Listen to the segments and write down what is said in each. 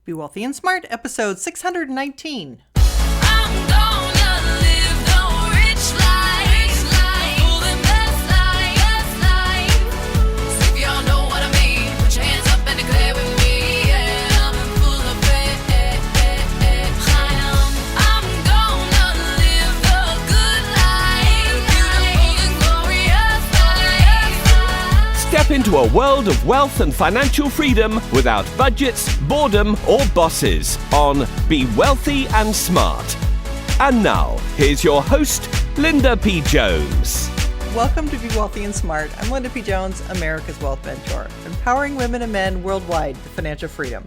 Be Wealthy and Smart, episode 619. I'm gonna live the rich life, full and best life. So if y'all know what I mean, put your hands up and declare with me. Yeah, I'm full of it. I'm gonna live the good life, beautiful and glorious life. Step into a world of wealth and financial freedom without budgets, boredom, or bosses on Be Wealthy and Smart. And now, here's your host, Linda P. Jones. Welcome to Be Wealthy and Smart. I'm Linda P. Jones, America's Wealth Mentor, empowering women and men worldwide to financial freedom.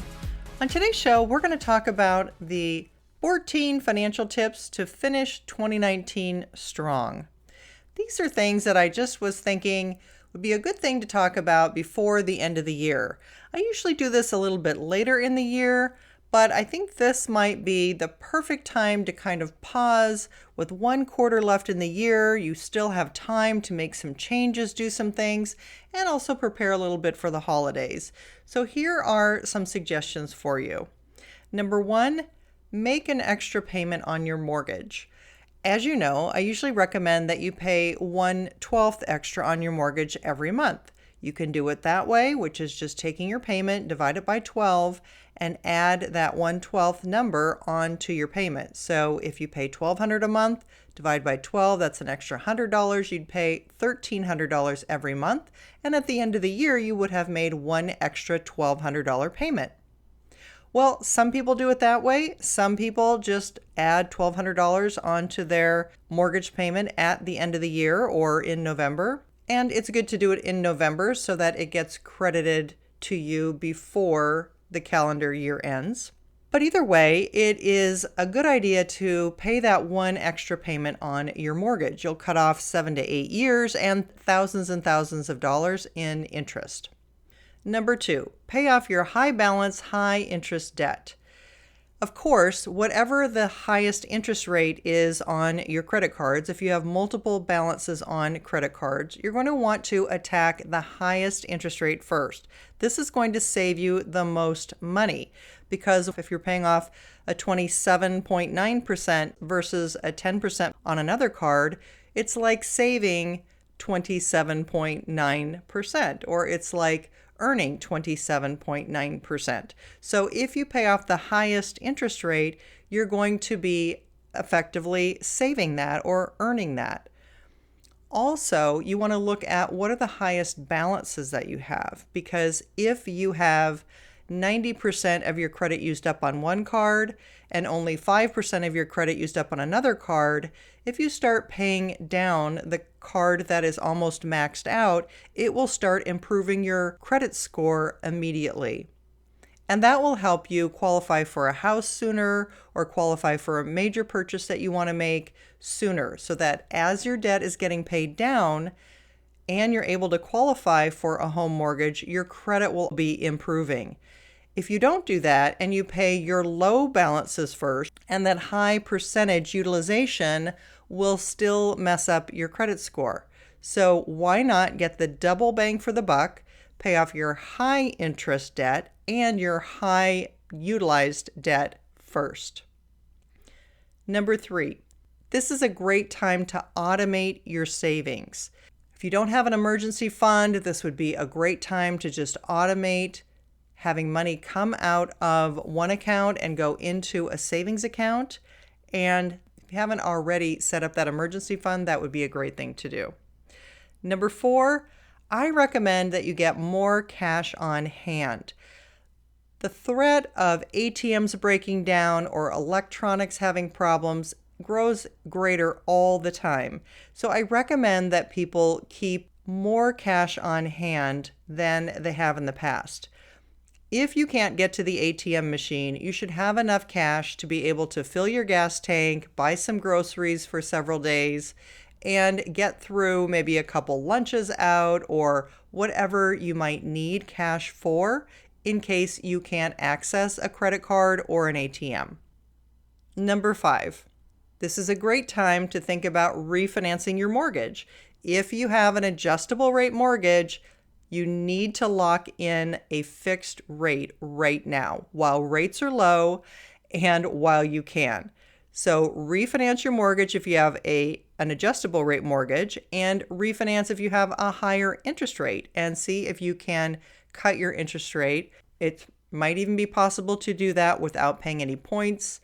On today's show, we're going to talk about the 14 financial tips to finish 2019 strong. These are things that I just was thinking would be a good thing to talk about before the end of the year. I usually do this a little bit later in the year, but I think this might be the perfect time to kind of pause. With one quarter left in the year, you still have time to make some changes, do some things, and also prepare a little bit for the holidays. So here are some suggestions for you. Number one, make an extra payment on your mortgage. As you know, I usually recommend that you pay 1/12 extra on your mortgage every month. You can do it that way, which is just taking your payment, divide it by 12, and add that 1/12 number onto your payment. So if you pay $1,200 a month, divide by 12, that's an extra $100. You'd pay $1,300 every month. And at the end of the year, you would have made one extra $1,200 payment. Well, some people do it that way. Some people just add $1,200 onto their mortgage payment at the end of the year or in November. And it's good to do it in November so that it gets credited to you before the calendar year ends. But either way, it is a good idea to pay that one extra payment on your mortgage. You'll cut off 7 to 8 years and thousands of dollars in interest. Number two, pay off your high balance, high interest debt. Of course, whatever the highest interest rate is on your credit cards, if you have multiple balances on credit cards, you're going to want to attack the highest interest rate first. This is going to save you the most money because if you're paying off a 27.9% versus a 10% on another card, it's like saving 27.9%, or it's like earning 27.9%. So if you pay off the highest interest rate, you're going to be effectively saving that or earning that. Also, you want to look at what are the highest balances that you have, because if you have 90% of your credit used up on one card and only 5% of your credit used up on another card, if you start paying down the card that is almost maxed out, it will start improving your credit score immediately. And that will help you qualify for a house sooner or qualify for a major purchase that you want to make sooner, so that as your debt is getting paid down and you're able to qualify for a home mortgage, your credit will be improving. If you don't do that and you pay your low balances first, and that high percentage utilization will still mess up your credit score. So why not get the double bang for the buck, pay off your high interest debt and your high utilized debt first? Number three, this is a great time to automate your savings. If you don't have an emergency fund, this would be a great time to just automate having money come out of one account and go into a savings account. And if you haven't already set up that emergency fund, that would be a great thing to do. Number four, I recommend that you get more cash on hand. The threat of ATMs breaking down or electronics having problems grows greater all the time. So I recommend that people keep more cash on hand than they have in the past. If you can't get to the ATM machine, you should have enough cash to be able to fill your gas tank, buy some groceries for several days, and get through maybe a couple lunches out or whatever you might need cash for in case you can't access a credit card or an ATM. Number five, this is a great time to think about refinancing your mortgage. If you have an adjustable rate mortgage, You need to lock in a fixed rate right now while rates are low and while you can. So refinance your mortgage if you have an adjustable rate mortgage, and refinance if you have a higher interest rate, and see if you can cut your interest rate. It might even be possible to do that without paying any points,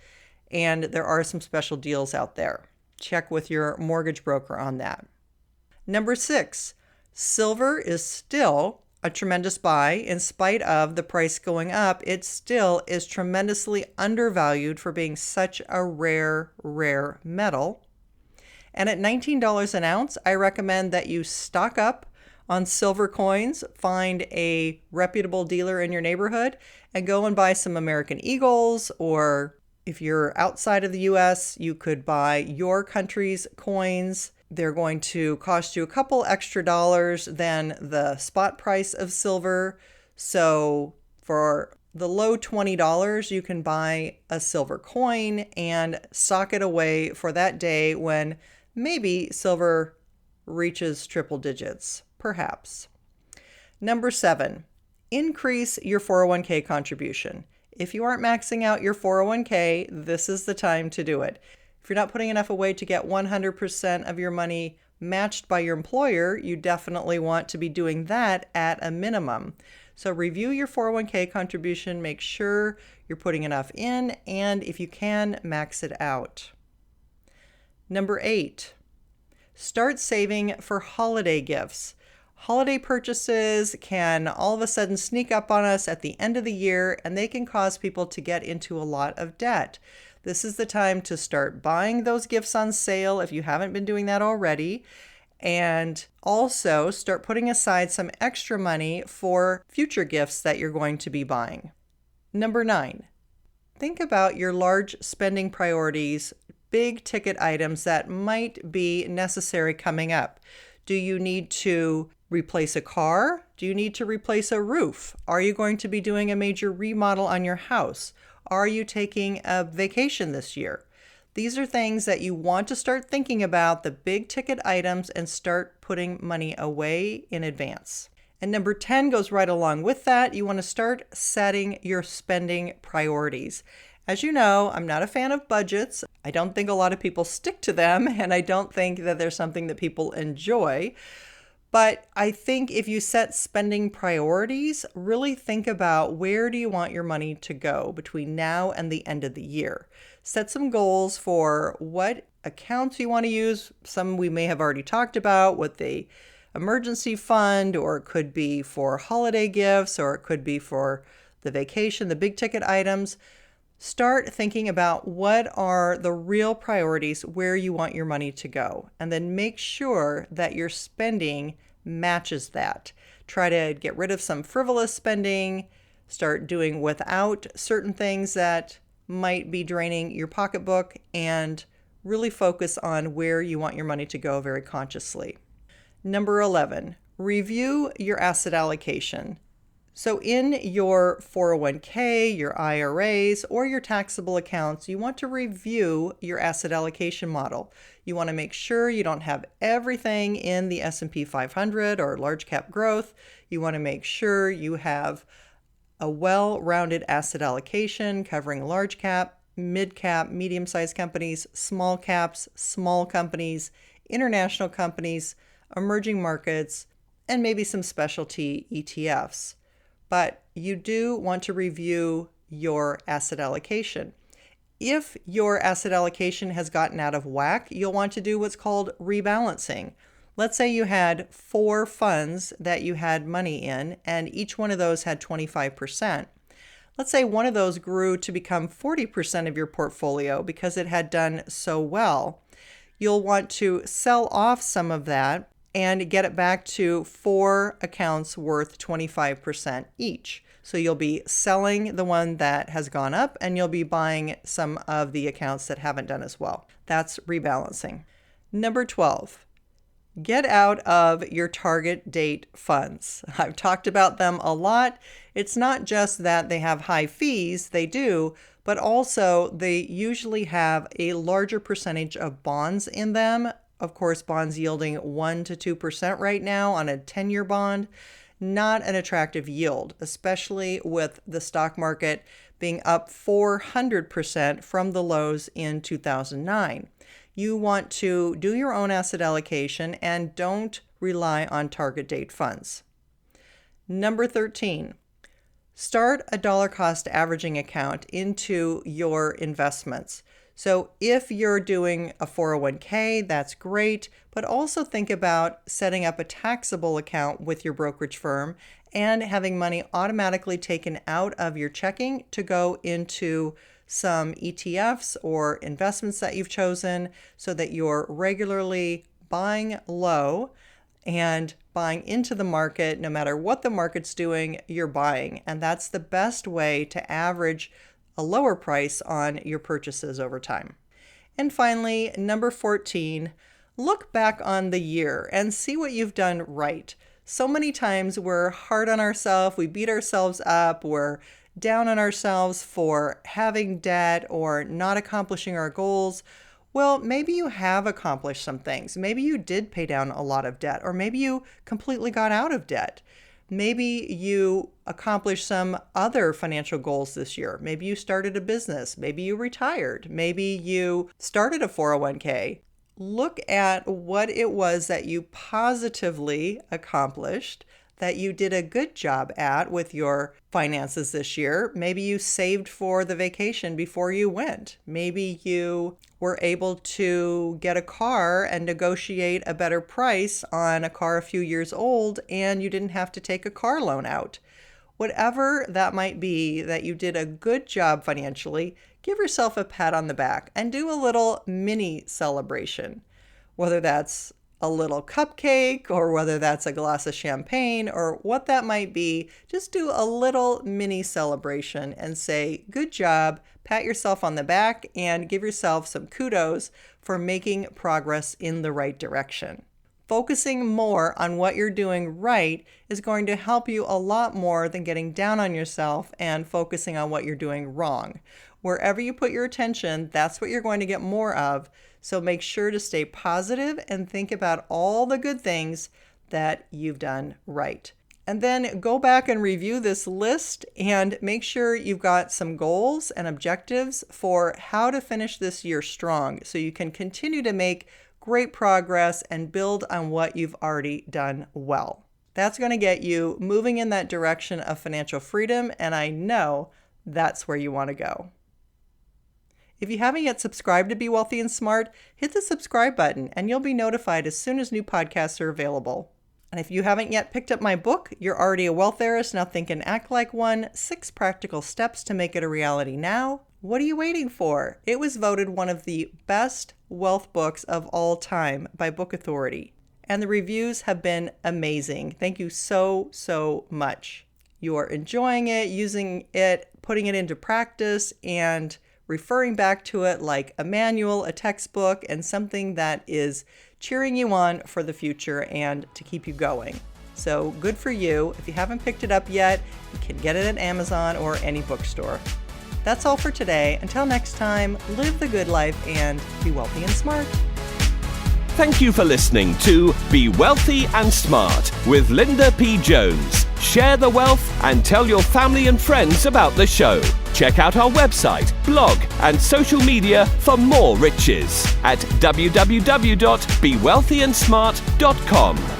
and there are some special deals out there. Check with your mortgage broker on that. Number 6, silver is still a tremendous buy. In spite of the price going up, it still is tremendously undervalued for being such a rare metal. And at $19 an ounce, I recommend that you stock up on silver coins, find a reputable dealer in your neighborhood, and go and buy some American Eagles, or if you're outside of the US, you could buy your country's coins. They're going to cost you a couple extra dollars than the spot price of silver. So for the low $20, you can buy a silver coin and sock it away for that day when maybe silver reaches triple digits, perhaps. Number 7, increase your 401k contribution. If you aren't maxing out your 401k, this is the time to do it. If you're not putting enough away to get 100% of your money matched by your employer, you definitely want to be doing that at a minimum. So review your 401k contribution, make sure you're putting enough in, and if you can, max it out. Number 8, start saving for holiday gifts. Holiday purchases can all of a sudden sneak up on us at the end of the year, and they can cause people to get into a lot of debt. This is the time to start buying those gifts on sale if you haven't been doing that already, and also start putting aside some extra money for future gifts that you're going to be buying. Number 9, think about your large spending priorities, big ticket items that might be necessary coming up. Do you need to replace a car? Do you need to replace a roof? Are you going to be doing a major remodel on your house? Are you taking a vacation this year? These are things that you want to start thinking about, the big ticket items, and start putting money away in advance. And number 10 goes right along with that. You want to start setting your spending priorities. As you know, I'm not a fan of budgets. I don't think a lot of people stick to them, and I don't think that they're something that people enjoy. But I think if you set spending priorities, really think about where do you want your money to go between now and the end of the year. Set some goals for what accounts you want to use. Some we may have already talked about with the emergency fund, or it could be for holiday gifts, or it could be for the vacation, the big ticket items. Start thinking about what are the real priorities, where you want your money to go, and then make sure that your spending matches that. Try to get rid of some frivolous spending, start doing without certain things that might be draining your pocketbook, and really focus on where you want your money to go very consciously. Number 11, review your asset allocation. So in your 401k, your IRAs, or your taxable accounts, you want to review your asset allocation model. You want to make sure you don't have everything in the S&P 500 or large cap growth. You want to make sure you have a well-rounded asset allocation covering large cap, mid cap, medium-sized companies, small caps, small companies, international companies, emerging markets, and maybe some specialty ETFs. But you do want to review your asset allocation. If your asset allocation has gotten out of whack, you'll want to do what's called rebalancing. Let's say you had 4 funds that you had money in, and each one of those had 25%. Let's say one of those grew to become 40% of your portfolio because it had done so well. You'll want to sell off some of that and get it back to 4 accounts worth 25% each. So you'll be selling the one that has gone up, and you'll be buying some of the accounts that haven't done as well. That's rebalancing. Number 12, get out of your target date funds. I've talked about them a lot. It's not just that they have high fees, they do, but also they usually have a larger percentage of bonds in them. Of course, bonds yielding 1% to 2% right now on a 10-year bond. not an attractive yield, especially with the stock market being up 400% from the lows in 2009. You want to do your own asset allocation and don't rely on target date funds. Number 13, start a dollar cost averaging account into your investments. So if you're doing a 401k, that's great, but also think about setting up a taxable account with your brokerage firm and having money automatically taken out of your checking to go into some ETFs or investments that you've chosen so that you're regularly buying low and buying into the market. No matter what the market's doing, you're buying. And that's the best way to average a lower price on your purchases over time. And finally, number 14, look back on the year and see what you've done right. So many times we're hard on ourselves, we beat ourselves up, we're down on ourselves for having debt or not accomplishing our goals. Well, maybe you have accomplished some things. Maybe you did pay down a lot of debt, or maybe you completely got out of debt. Maybe you accomplished some other financial goals this year. Maybe you started a business. Maybe you retired. Maybe you started a 401k. Look at what it was that you positively accomplished, that you did a good job at with your finances this year. Maybe you saved for the vacation before you went. Maybe you were able to get a car and negotiate a better price on a car a few years old and you didn't have to take a car loan out. Whatever that might be, that you did a good job financially, give yourself a pat on the back and do a little mini celebration, whether that's a little cupcake or whether that's a glass of champagne or what that might be. Just do a little mini celebration and say, good job, pat yourself on the back, and give yourself some kudos for making progress in the right direction. Focusing more on what you're doing right is going to help you a lot more than getting down on yourself and focusing on what you're doing wrong. Wherever you put your attention, that's what you're going to get more of. So make sure to stay positive and think about all the good things that you've done right. And then go back and review this list and make sure you've got some goals and objectives for how to finish this year strong so you can continue to make great progress and build on what you've already done well. That's going to get you moving in that direction of financial freedom, and I know that's where you want to go. If you haven't yet subscribed to Be Wealthy and Smart, hit the subscribe button and you'll be notified as soon as new podcasts are available. And if you haven't yet picked up my book, You're Already a Wealth Heiress, Now Think and Act Like One, 6 Practical Steps to Make It a Reality Now, what are you waiting for? It was voted one of the best wealth books of all time by Book Authority. And the reviews have been amazing. Thank you so much. You are enjoying it, using it, putting it into practice, and referring back to it like a manual, a textbook, and something that is cheering you on for the future and to keep you going. So good for you. If you haven't picked it up yet, you can get it at Amazon or any bookstore. That's all for today. Until next time, live the good life and be wealthy and smart. Thank you for listening to Be Wealthy and Smart with Linda P. Jones. Share the wealth and tell your family and friends about the show. Check out our website, blog, and social media for more riches at www.bewealthyandsmart.com.